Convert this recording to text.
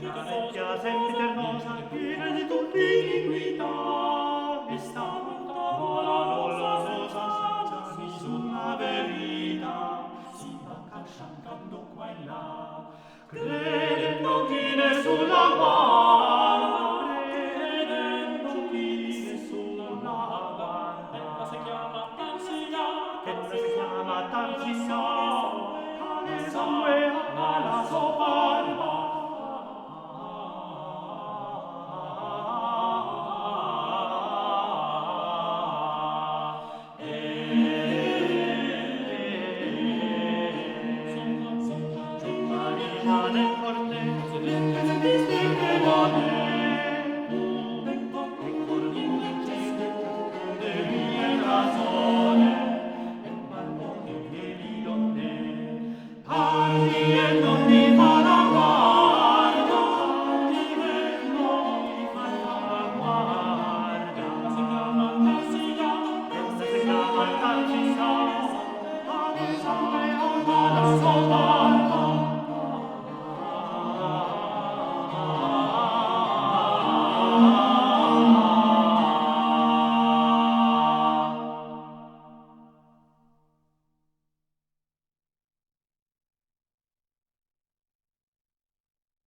vecchia sempiternosa, piena di tutti iniquità, e sta tavola rosa senza nessuna verità, si va cantando qua e là, credendo chi nessuna guarda, credendo chi nessuna guarda. Ella si chiama Tanzia, che sangue alla sua barba. Nel corteo, se viste che va bene, de mia razone, e parlo che di donne, parli e non mi fa la guarda, parli e non mi fa la guarda. Ella si chiama Tanzia, ha un sangue alla sua